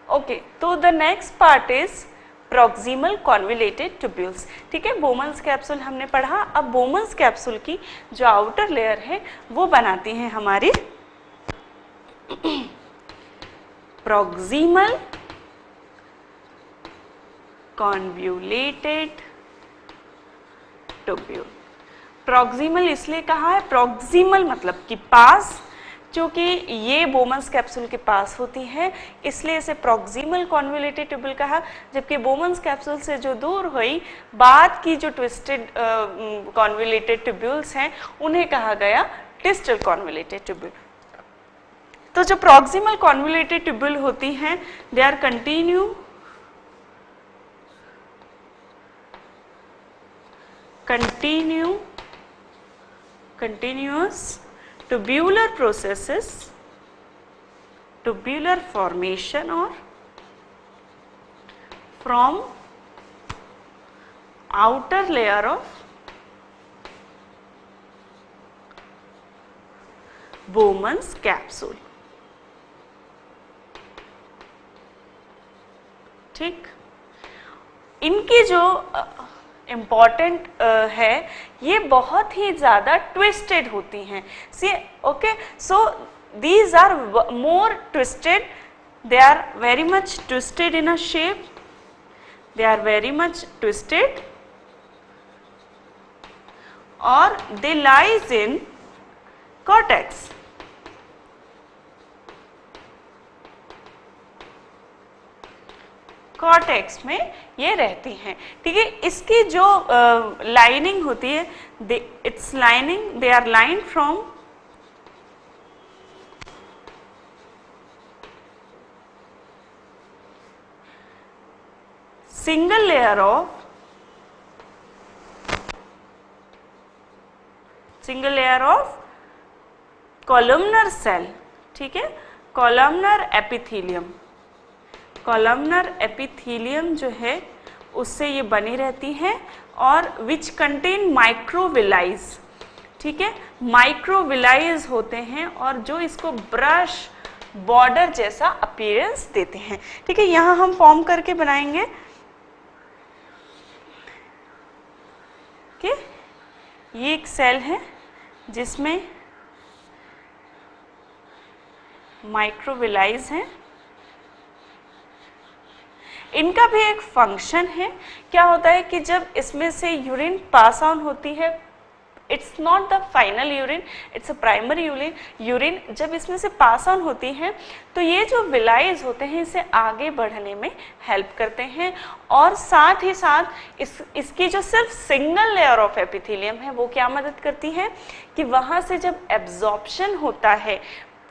Okay, तो the next part is proximal convoluted tubules. ठीक है, बोमन्स कैप्सूल हमने पढ़ा। अब बोमन्स कैप्सूल की जो आउटर लेयर है वो बनाती हैं हमारी प्रॉक्सिमल कॉन्वोल्यूटेड ट्यूब्यूल। प्रॉक्सिमल इसलिए कहा है, प्रॉक्सिमल मतलब कि पास, क्योंकि ये बोमन्स कैप्सूल के पास होती है इसलिए इसे प्रॉक्सिमल कॉन्वोल्यूटेड ट्यूब्यूल कहा। जबकि बोमन्स कैप्सूल से जो दूर हुई बाद की जो ट्विस्टेड कॉन्वोल्यूटेड ट्यूब्यूल्स हैं उन्हें कहा गया डिस्टल कॉन्वोल्यूटेड ट्यूब्यूल। तो जो प्रॉक्सिमल कॉन्वोल्यूटेड ट्यूब्यूल होती हैं they are continuous tubular processes, tubular formation or from outer layer of Bowman's capsule। ठीक, इनकी जो इम्पॉर्टेंट है ये बहुत ही ज़्यादा ट्विस्टेड होती हैं। See okay, so these are more twisted, they are very much twisted in a shape, they are very much twisted और they lies in cortex. Cortex में ये रहती हैं। ठीक है, इसकी जो लाइनिंग होती है, it's lining, they are line from single layer of columnar cell. ठीक है, कॉलमनर एपिथेलियम, कॉलमनर एपिथेलियम जो है उससे ये बनी रहती हैं और विच कंटेन माइक्रोविलाइज। ठीक है, माइक्रोविलाइज होते हैं और जो इसको ब्रश बॉर्डर जैसा अपीयरेंस देते हैं। ठीक है, यहाँ हम फॉर्म करके बनाएंगे कि ये एक सेल है जिसमें माइक्रोविलाइज हैं। इनका भी एक फंक्शन है। क्या होता है कि जब इसमें से यूरिन पास ऑन होती है, it's not the final urine, it's a primary urine, जब इसमें से पास ऑन होती है तो ये जो विलाइज होते हैं इसे आगे बढ़ने में हेल्प करते हैं और साथ ही साथ इसकी जो सिर्फ सिंगल लेयर ऑफ एपिथेलियम है वो क्या मदद करती है कि वहाँ से जब एब्जॉर्प्शन होता है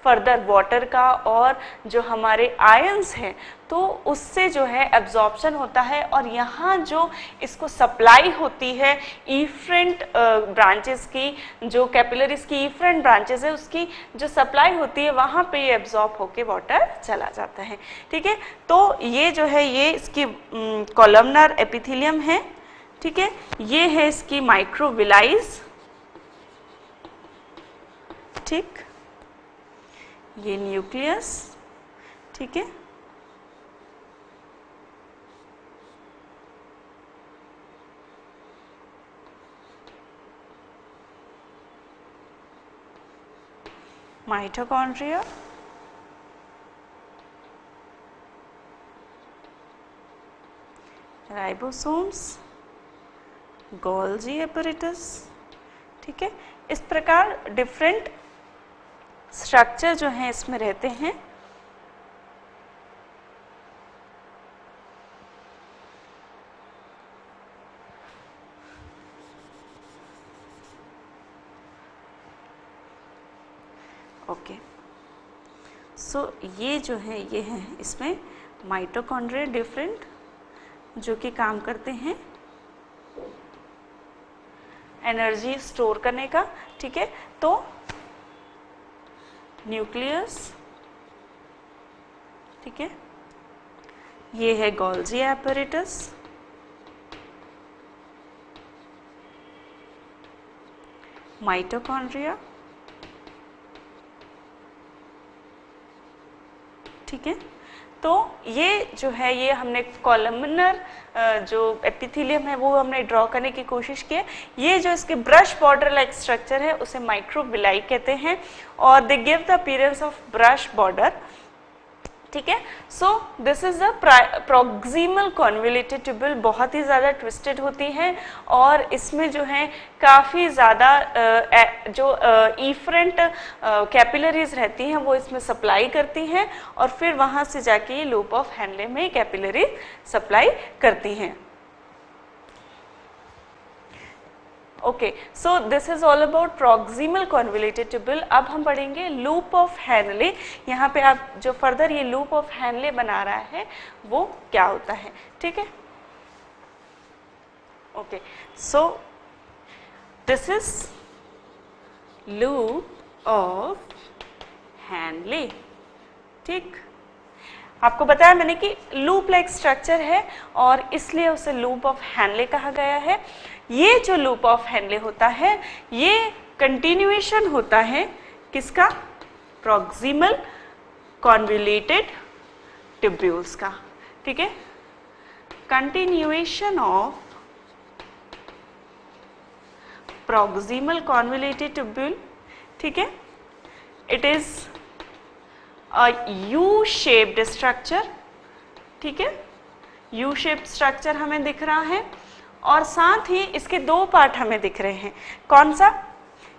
फर्दर वाटर का और जो हमारे आयंस हैं तो उससे जो है एब्जॉर्प्शन होता है और यहाँ जो इसको सप्लाई होती है इफरेंट ब्रांचेस की, जो कैपिलरीज की इफरेंट ब्रांचेस है उसकी जो सप्लाई होती है वहाँ पे ये एब्जॉर्ब होके वाटर चला जाता है। ठीक है, तो ये जो है ये इसकी कॉलमनर एपिथेलियम है। ठीक है, ये है इसकी माइक्रोविलाइज। ठीक, ये न्यूक्लियस। ठीक है, माइटोकॉन्ड्रिया, राइबोसोम्स, गोल्जी एपरेटस। ठीक है, इस प्रकार डिफरेंट स्ट्रक्चर जो हैं इसमें रहते हैं। ओके, सो ये जो है ये है इसमें माइटोकॉन्ड्रिया डिफरेंट जो कि काम करते हैं एनर्जी स्टोर करने का। ठीक है, तो न्यूक्लियस, ठीक है, ये है गोल्जी एपरेटस, माइटोकॉन्ड्रिया। ठीक है, तो ये जो है ये हमने कॉलमनर जो एपिथेलियम है वो हमने ड्रॉ करने की कोशिश की है। ये जो इसके ब्रश बॉर्डर लाइक स्ट्रक्चर है उसे माइक्रोविलाई कहते हैं और they give the appearance of brush border, ठीक है। सो this is the proximal convoluted tubule, बहुत ही ज़्यादा ट्विस्टेड होती है और इसमें जो है काफ़ी ज़्यादा जो इफरेंट कैपिलरीज रहती हैं वो इसमें सप्लाई करती हैं और फिर वहाँ से जाके ये लूप ऑफ हैनले में कैपिलरी सप्लाई करती हैं। Okay, so this is all about proximal convoluted tubule. अब हम पढ़ेंगे लूप ऑफ हैनले। यहाँ पे आप जो फर्दर ये लूप ऑफ हैनले बना रहा है वो क्या होता है, ठीक है। Okay, so this is loop of Henle, ठीक। आपको बताया मैंने कि लूप लाइक स्ट्रक्चर है और इसलिए उसे लूप ऑफ हैनले कहा गया है। ये जो लूप ऑफ हैनले होता है ये कंटिन्यूएशन होता है किसका, प्रॉक्सिमल कॉन्वोल्यूटेड ट्यूब्यूल्स का, ठीक है। Continuation of proximal convoluted tubule, ठीक है। It is a U shaped structure, ठीक है। यू शेप्ड स्ट्रक्चर हमें दिख रहा है और साथ ही इसके दो पार्ट हमें दिख रहे हैं। कौन सा,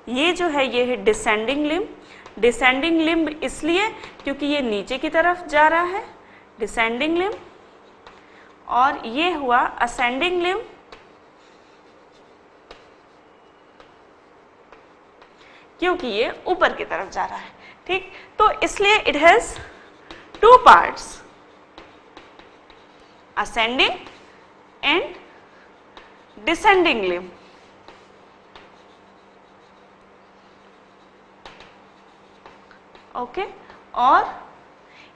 ये जो है ये है डिसेंडिंग लिम्ब। डिसेंडिंग लिम्ब इसलिए क्योंकि ये नीचे की तरफ जा रहा है, डिसेंडिंग लिम्ब, और ये हुआ असेंडिंग लिम्ब, क्योंकि ये ऊपर की तरफ जा रहा है, ठीक। तो इसलिए it has two parts, ascending and descending limb. Okay, और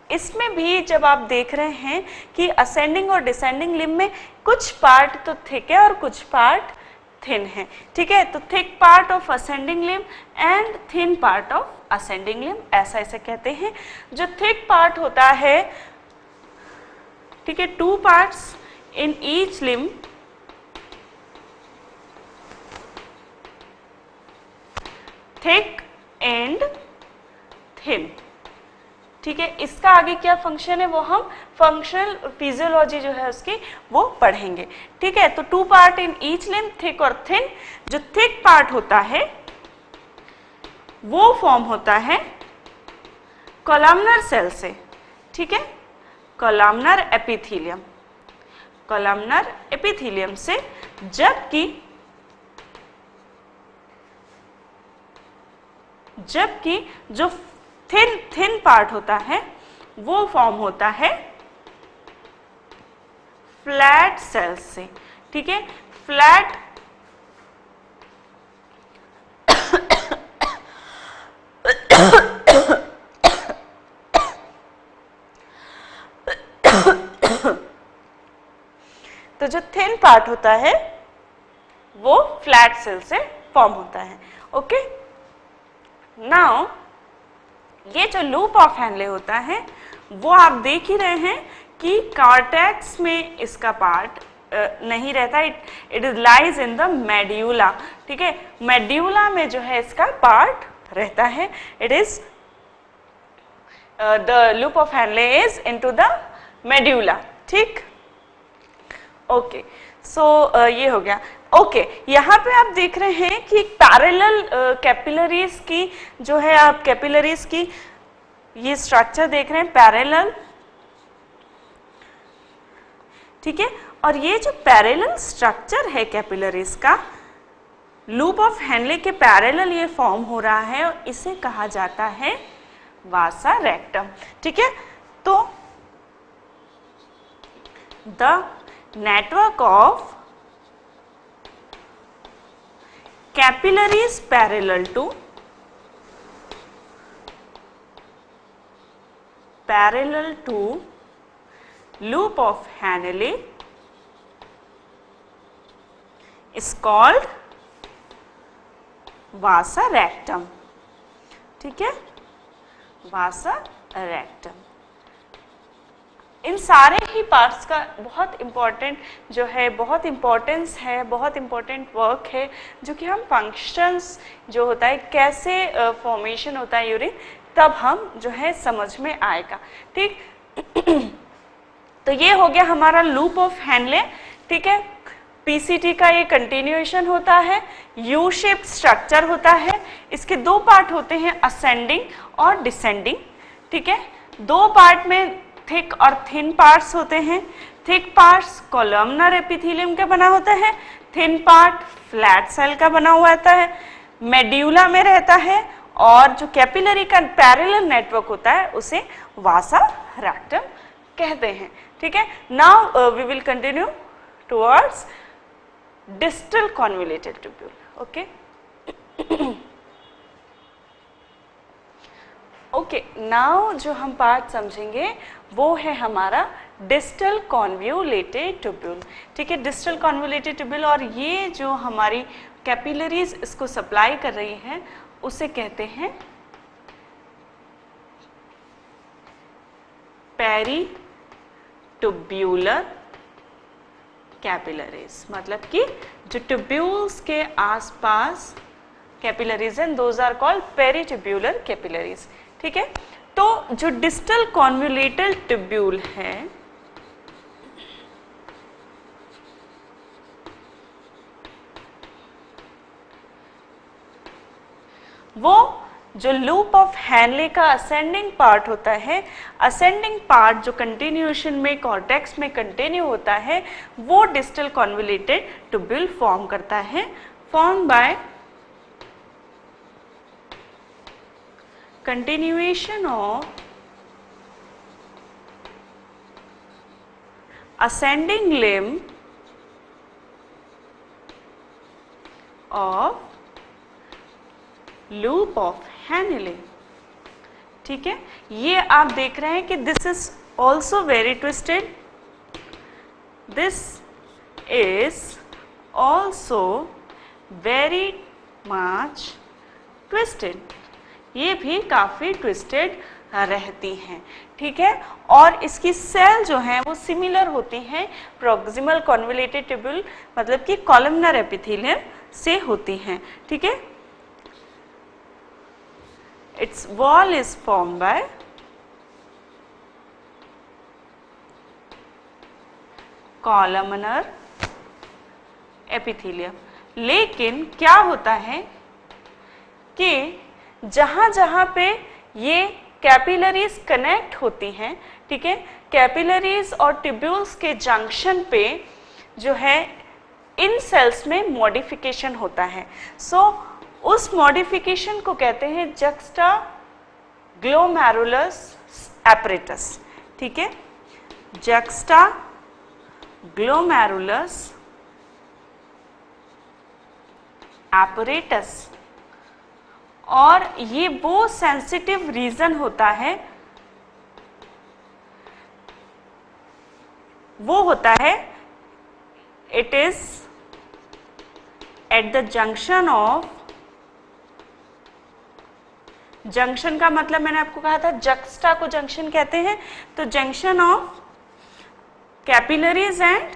इसमें भी जब आप देख रहे हैं कि असेंडिंग और डिसेंडिंग लिम्ब में कुछ पार्ट तो थिक है और कुछ पार्ट थिन है, ठीक है। तो thick part of ascending limb and thin part of ascending limb, ऐसा ऐसे कहते हैं। जो थिक पार्ट होता है, ठीक है, two parts in each limb, thick and thin, ठीक है। इसका आगे क्या फंक्शन है वो हम फंक्शनल फिजियोलॉजी जो है उसकी वो पढ़ेंगे, ठीक है। तो two part in each limb, thick और थिन। जो थिक पार्ट होता है वो फॉर्म होता है कॉलमनर सेल से, ठीक है, कॉलमनर एपिथेलियम, कॉलमनर एपिथेलियम से। जबकि जो थिन पार्ट होता है वो फॉर्म होता है फ्लैट सेल्स से, ठीक है। फ्लैट तो जो थिन पार्ट होता है वो फ्लैट सेल से फॉर्म होता है। ओके, नाउ ये जो लूप ऑफ हैनले होता है वो आप देख ही रहे हैं कि कॉर्टेक्स में इसका पार्ट नहीं रहता, it is lies in the medulla, ठीक है। मेड्यूला में जो है इसका पार्ट रहता है, it is the loop of Henle is into the medulla, ठीक। ओके, सो ये हो गया। ओके, यहाँ पे आप देख रहे हैं कि पैरेलल कैपिलरीज की जो है, आप कैपिलरीज की ये स्ट्रक्चर देख रहे हैं पैरेलल, ठीक है। और ये जो पैरेलल स्ट्रक्चर है कैपिलरीज का, लूप ऑफ हैनले के पैरेलल ये फॉर्म हो रहा है और इसे कहा जाता है वासा रेक्टम, ठीक है। तो the network of capillaries parallel to loop of Hanle is called vasa rectum, ठीक है, vasa rectum। इन सारे ही पार्ट्स का बहुत इम्पॉर्टेंट जो है, बहुत इम्पोर्टेंस है, बहुत इम्पोर्टेंट वर्क है, जो कि हम फंक्शंस जो होता है कैसे फॉर्मेशन होता है यूरिन, तब हम जो है समझ में आएगा। ठीक तो ये हो गया हमारा लूप ऑफ हेनले। ठीक है, पीसीटी का ये कंटिन्यूएशन होता है, यू शेप स्ट्रक्चर होता है, इसके दो पार्ट होते हैं, असेंडिंग और डिसेंडिंग। ठीक है, दो पार्ट में थिक और थिन पार्ट्स होते हैं। थिक पार्ट्स कॉलमनर एपिथेलियम का बना होता है, थिन पार्ट फ्लैट सेल का बना हुआ रहता है, मेड्यूला में रहता है, और जो कैपिलरी का पैरेलल नेटवर्क होता है उसे वासा रेक्टम कहते हैं। ठीक है, now we will continue towards distal convoluted tubule. Okay okay, now जो हम पार्ट समझेंगे वो है हमारा डिस्टल कॉन्वोल्यूटेड ट्यूब्यूल। ठीक है, डिस्टल कॉन्वोल्यूटेड ट्यूब्यूल, और ये जो हमारी कैपिलरीज इसको सप्लाई कर रही है उसे कहते हैं पेरी ट्यूब्यूलर कैपिलरीज, मतलब कि जो ट्यूब्यूल्स के आसपास कैपिलरीज हैं, those are called peritubular capillaries. ठीक है, तो जो डिस्टल कॉन्वोल्यूटेड ट्यूब्यूल है वो जो लूप ऑफ हेनले का असेंडिंग पार्ट होता है, असेंडिंग पार्ट जो कंटिन्यूएशन में कॉर्टेक्स में कंटिन्यू होता है, वो डिस्टल कॉन्वोल्यूटेड ट्यूब्यूल फॉर्म करता है, form by continuation of ascending limb of loop of Henle। ठीक है, ये आप देख रहे हैं कि this is also very twisted, this is also very much twisted, ये भी काफ़ी ट्विस्टेड रहती हैं। ठीक है, और इसकी सेल जो हैं वो सिमिलर होती हैं प्रॉक्सिमल कॉन्वोल्यूटेड ट्यूब्यूल, मतलब कि कॉलमनर एपिथेलियम से होती हैं। ठीक है, it's wall is form by columnar epithelium. लेकिन क्या होता है कि जहाँ जहाँ पे ये कैपिलरीज कनेक्ट होती हैं, ठीक है, कैपिलरीज और ट्यूब्यूल्स के जंक्शन पे जो है इन सेल्स में मॉडिफिकेशन होता है। उस मॉडिफिकेशन को कहते हैं जक्स्टा ग्लोमेरुलस एपरेटस। ठीक है, जक्स्टा ग्लोमेरुलस एपरेटस, और ये वो सेंसिटिव रीजन होता है, वो होता है it is at the junction of, junction का मतलब मैंने आपको कहा था जक्स्टा को जंक्शन कहते हैं, तो junction of capillaries and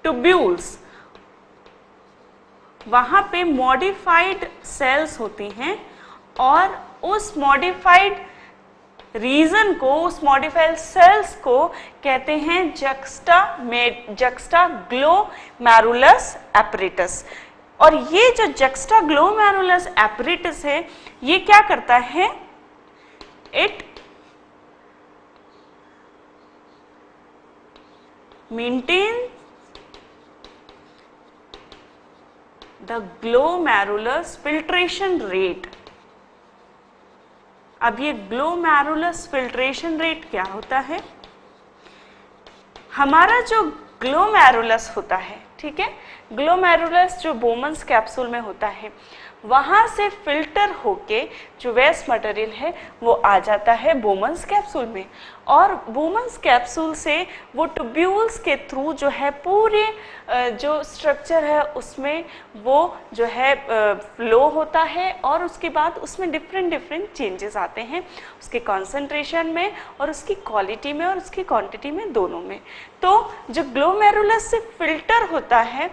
tubules, वहां पे मॉडिफाइड सेल्स होती हैं, और उस मॉडिफाइड रीजन को, उस मॉडिफाइड सेल्स को कहते हैं जक्स्टा ग्लोमेरुलस एपरेटस। और ये जो जक्स्टा ग्लोमेरुलस एपरेटस है, ये क्या करता है, it maintain the glomerulus filtration rate. अब ये ग्लोमेरुलस फिल्ट्रेशन रेट क्या होता है, हमारा जो ग्लोमेरुलस होता है, ठीक है, ग्लोमेरुलस जो बोमन्स कैप्सूल में होता है, वहाँ से फिल्टर होके जो वेस्ट मटेरियल है वो आ जाता है बोमन्स कैप्सूल में, और बोमन्स कैप्सूल से वो ट्यूब्यूल्स के थ्रू जो है पूरे जो स्ट्रक्चर है उसमें वो जो है फ्लो होता है, और उसके बाद उसमें डिफरेंट चेंजेस आते हैं उसके कॉन्सेंट्रेशन में और उसकी क्वालिटी में और उसकी क्वांटिटी में, दोनों में। तो जो ग्लोमेरुलस से फिल्टर होता है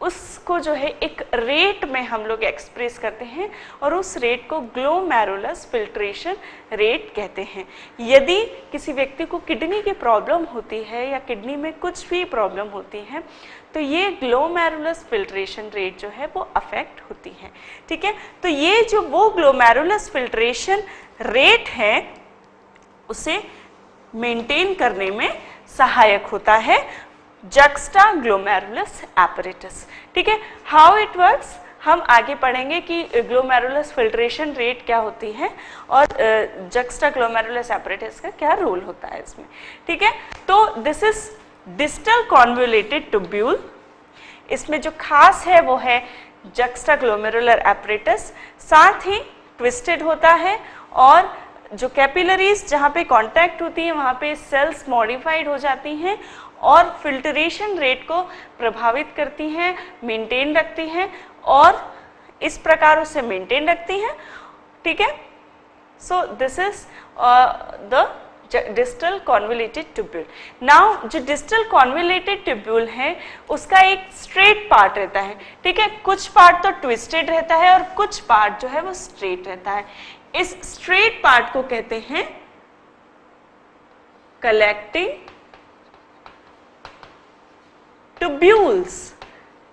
उसको जो है एक रेट में हम लोग एक्सप्रेस करते हैं, और उस रेट को ग्लोमेरुलस फिल्ट्रेशन रेट कहते हैं। यदि किसी व्यक्ति को किडनी की प्रॉब्लम होती है या किडनी में कुछ भी प्रॉब्लम होती है तो ये ग्लोमेरुलस फिल्ट्रेशन रेट जो है वो अफेक्ट होती है। ठीक है, तो ये जो वो ग्लोमेरुलस फिल्ट्रेशन रेट है उसे मेंटेन करने में सहायक होता है जक्स्टाग्लोमेरुलस एपरेटस। ठीक है, हाउ इट वर्क्स हम आगे पढ़ेंगे कि ग्लोमेरुलस फिल्ट्रेशन रेट क्या होती है और जक्स्टाग्लोमेरुलस एपरेटस का क्या रोल होता है इसमें। ठीक है, तो this is distal convoluted tubule. इसमें जो खास है वो है जक्स्टाग्लोमेरुलर एपरेटस, साथ ही ट्विस्टेड होता है, और जो कैपिलरीज जहाँ पे कांटेक्ट होती है वहाँ पे सेल्स मॉडिफाइड हो जाती हैं और फिल्ट्रेशन रेट को प्रभावित करती हैं, मेंटेन रखती हैं, और इस प्रकार उसे मेंटेन रखती हैं। ठीक है, सो this is the distal convoluted tubule. Now जो डिस्टल कॉन्वोल्यूटेड ट्यूब्यूल है उसका एक स्ट्रेट पार्ट रहता है। ठीक है, कुछ पार्ट तो ट्विस्टेड रहता है और कुछ पार्ट जो है वो स्ट्रेट रहता है। इस स्ट्रेट पार्ट को कहते हैं कलेक्टिंग ट्यूब्यूल्स।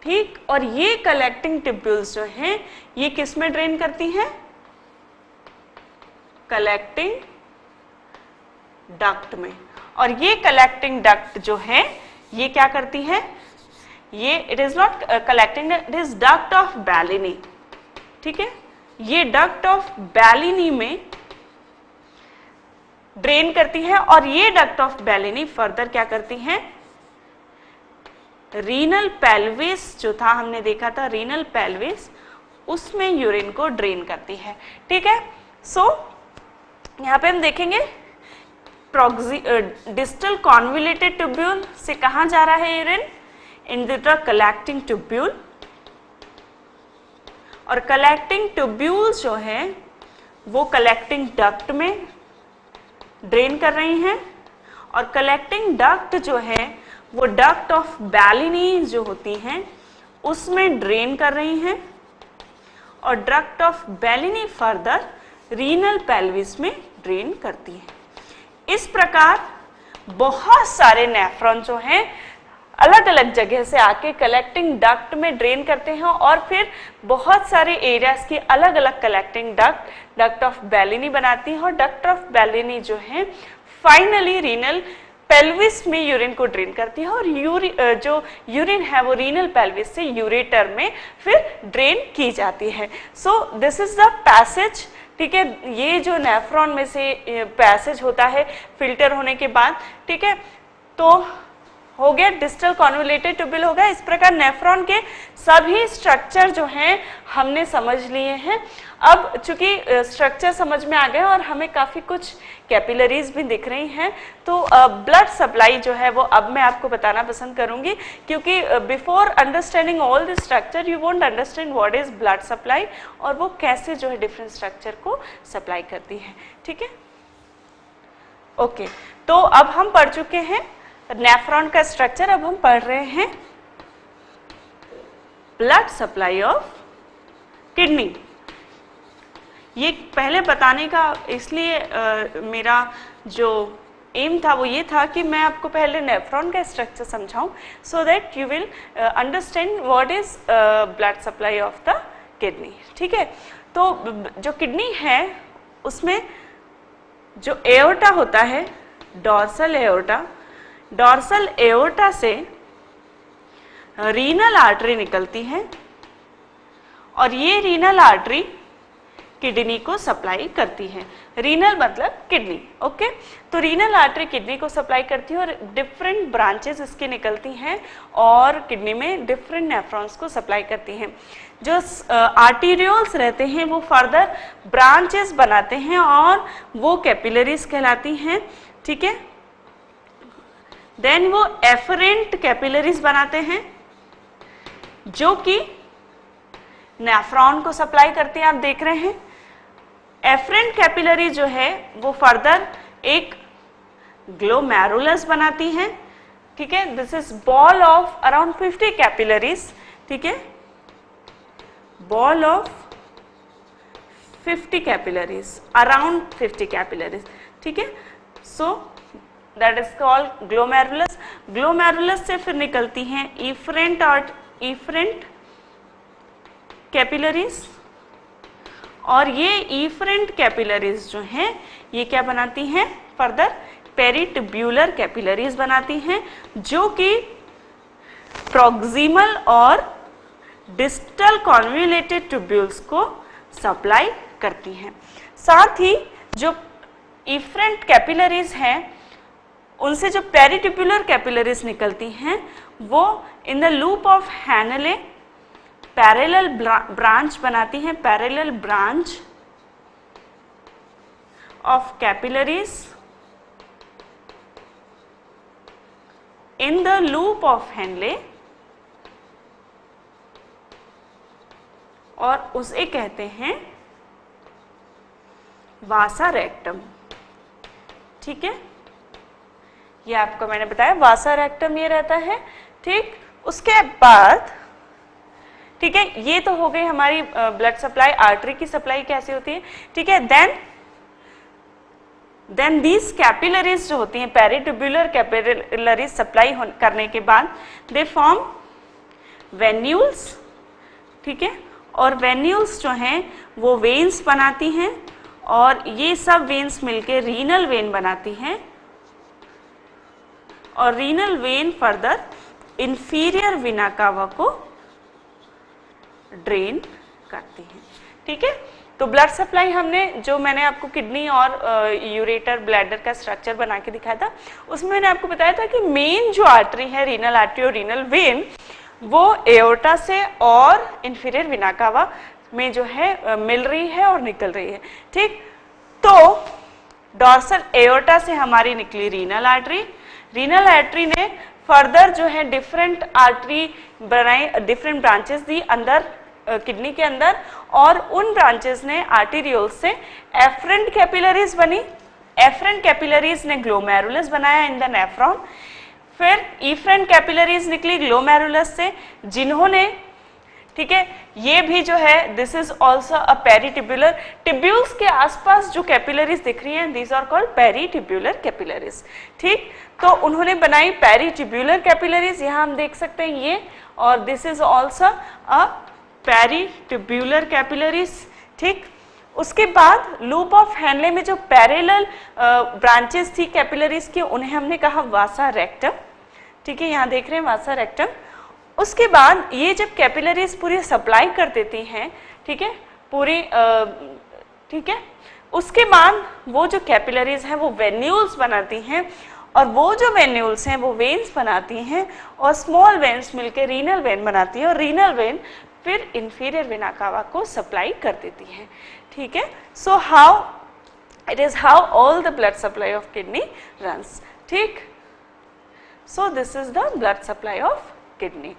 ठीक, और ये कलेक्टिंग ट्यूब्यूल्स जो हैं ये किस में ड्रेन करती हैं? कलेक्टिंग डक्ट में। और ये कलेक्टिंग डक्ट जो है ये क्या करती है? ये it is not collecting, it is duct of Bellini. ठीक है, ये डक्ट ऑफ बैलिनी में ड्रेन करती है, और ये डक्ट ऑफ बैलिनी फर्दर क्या करती हैं? रीनल पेल्विस जो था, हमने देखा था रीनल पेल्विस, उसमें यूरिन को ड्रेन करती है। ठीक है, सो यहाँ पे हम देखेंगे डिस्टल कॉन्वोल्यूटेड ट्यूब्यूल से कहाँ जा रहा है urine? In the collecting tubule. और कलेक्टिंग ट्यूब्यूल्स जो है वो कलेक्टिंग डक्ट में ड्रेन कर रही हैं, और कलेक्टिंग डक्ट जो है वो डक्ट ऑफ बैलिनी जो होती हैं उसमें ड्रेन कर रही हैं, और duct of Bellini further renal pelvis में ड्रेन करती है। इस प्रकार बहुत सारे नेफ्रॉन जो हैं अलग अलग जगह से आके कलेक्टिंग डक्ट में ड्रेन करते हैं, और फिर बहुत सारे एरियाज की अलग अलग कलेक्टिंग डक्ट ऑफ बैलिनी बनाती हैं, और डक्ट ऑफ बैलिनी जो है फाइनली रीनल पेल्विस में यूरिन को ड्रेन करती है, और जो यूरिन है वो रीनल पेल्विस से यूरेटर में फिर ड्रेन की जाती है। सो दिस इज द पैसेज। ठीक है, ये जो नेफ्रॉन में से पैसेज होता है फिल्टर होने के बाद। ठीक है, तो हो गया डिस्टल कॉन्वोल्यूटेड ट्यूब्यूल हो गया। इस प्रकार नेफ्रॉन के सभी स्ट्रक्चर जो हैं हमने समझ लिए हैं। अब चूंकि स्ट्रक्चर समझ में आ गए और हमें काफ़ी कुछ कैपिलरीज भी दिख रही हैं, तो ब्लड सप्लाई जो है वो अब मैं आपको बताना पसंद करूंगी, क्योंकि before understanding all the structure you won't understand what is blood supply और वो कैसे जो है डिफरेंट स्ट्रक्चर को सप्लाई करती है। ठीक है, ओके, तो अब हम पढ़ चुके हैं नेफ्रॉन का स्ट्रक्चर। अब हम पढ़ रहे हैं ब्लड सप्लाई ऑफ किडनी। ये पहले बताने का इसलिए मेरा जो एम था वो ये था कि मैं आपको पहले नेफ्रॉन का स्ट्रक्चर समझाऊं, so that you will understand what is blood supply of the kidney. ठीक है, तो जो किडनी है उसमें जो एओर्टा होता है, डॉर्सल एओर्टा, डॉर्सल एओर्टा से रीनल आर्टरी निकलती है, और ये रीनल आर्टरी किडनी को सप्लाई करती है। रीनल मतलब किडनी, ओके। तो रीनल आर्टरी किडनी को सप्लाई करती है और डिफरेंट ब्रांचेस इसकी निकलती हैं और किडनी में डिफरेंट नेफ्रॉन्स को सप्लाई करती हैं। जो आर्टीरियोल्स रहते हैं वो फर्दर ब्रांचेस बनाते हैं और वो कैपिलरीज कहलाती हैं, ठीक है। देन वो एफरेंट कैपिलरीज बनाते हैं जो कि नेफ्रॉन को सप्लाई करती हैं। आप देख रहे हैं एफरेंट कैपिलरी जो है वो फर्दर एक ग्लोमेरुलस बनाती है, ठीक है। This is ball of around 50 capillaries, ठीक है, ball of 50 capillaries, around 50 capillaries, ठीक है। So that is called glomerulus. Glomerulus से फिर निकलती हैं इफरेंट और इफरेंट कैपिलरीज और ये इफरेंट कैपिलरीज जो हैं ये क्या बनाती हैं, फर्दर पेरिट्यूबुलर कैपिलरीज बनाती हैं जो कि प्रॉक्सिमल और डिस्टल कॉन्वोल्यूटेड ट्यूब्यूल्स को सप्लाई करती हैं। साथ ही जो इफरेंट कैपिलरीज हैं उनसे जो पेरिट्यूबुलर कैपिलरीज निकलती हैं वो in the loop of Henle parallel branch बनाती हैं, parallel branch of capillaries in the loop of Henle और उसे कहते हैं वासा रेक्टम, ठीक है। ये आपको मैंने बताया वासा रेक्टम ये रहता है, ठीक। उसके बाद, ठीक है, ये तो हो गई हमारी ब्लड सप्लाई, आर्टरी की सप्लाई कैसे होती है, ठीक है। देन दीज कैपिलरीज जो होती हैं, पेरिट्यूबुलर कैपिलरीज सप्लाई करने के बाद दे फॉर्म वेन्यूल्स, ठीक है, और वेन्यूल्स जो हैं वो वेन्स बनाती हैं और ये सब वेन्स मिलके रीनल वेन बनाती हैं और renal when further inferior vena cava को ड्रेन करती हैं, ठीक है। तो ब्लड सप्लाई हमने जो मैंने आपको किडनी और यूरेटर ब्लैडर का स्ट्रक्चर बना के दिखाया था उसमें मैंने आपको बताया था कि मेन जो आर्टरी है रीनल आर्टरी और रीनल वेन वो एओर्टा से और इंफीरियर वेना कावा में जो है मिल रही है और निकल रही है, ठीक। तो डॉर्सल एओर्टा से हमारी निकली रीनल आर्टरी, रीनल आर्टरी ने फर्दर जो है डिफरेंट आर्टरी बनाई, डिफरेंट ब्रांचेस दी अंदर किडनी के अंदर और उन ब्रांचेस ने आर्टीरियोल से एफरेंट कैपिलरीज बनी, एफरेंट कैपिलरीज ने ग्लोमेरुलस बनाया इन द नेफ्रॉन, फिर इफरेंट कैपिलरीज निकली ग्लोमेरुलस से जिन्होंने, ठीक है, ये भी जो है this is also a peritubular, tubules के आसपास जो कैपिलरीज दिख रही हैं these are called peritubular capillaries, ठीक। तो उन्होंने बनाई पेरिट्यूबुलर कैपिलरीज, यहाँ हम देख सकते हैं ये, और this is also a peritubular capillaries, ठीक। उसके बाद लूप ऑफ हैनले में जो पैरेलल ब्रांचेस थी कैपिलरीज की उन्हें हमने कहा वासा रेक्टम, ठीक है, यहाँ देख रहे हैं वासा रेक्टम। उसके बाद ये जब कैपिलरीज पूरी सप्लाई कर देती हैं, ठीक है, पूरी ठीक है, उसके बाद वो जो कैपिलरीज हैं वो वेन्यूल्स बनाती हैं और वो जो वेन्यूल्स हैं वो वेन्स बनाती हैं और स्मॉल वेन्स मिलकर रीनल वेन बनाती है और रीनल वेन फिर इंफीरियर वेना कावा को सप्लाई कर देती है, ठीक है। So how it is how all the blood supply of kidney runs, ठीक। So this is the blood supply of kidney.